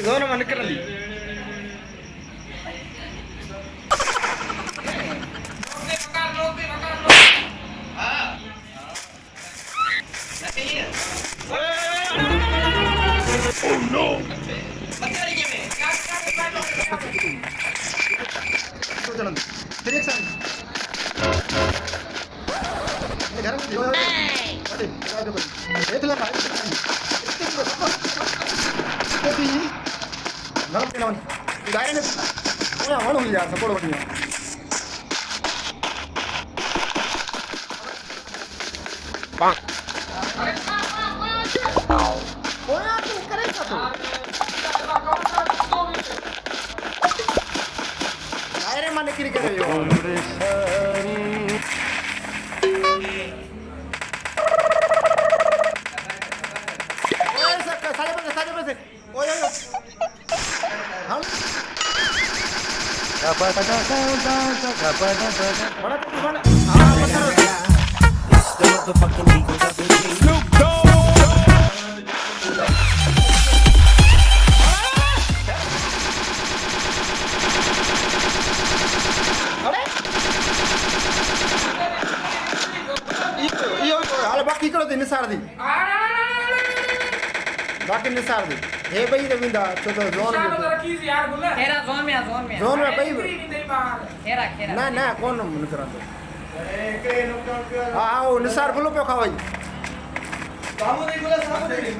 Zona mana keren di? Oh no! Bang. Mana kiri kiri yo. बाकी करो दिन सार दी बाकी निसार दी हे भाई रविंदा तो जोन में जोन में भाई ना ना कौन मन करा दो हां वो निसार बोलो पे खावाई सामू नहीं बोला सामू नहीं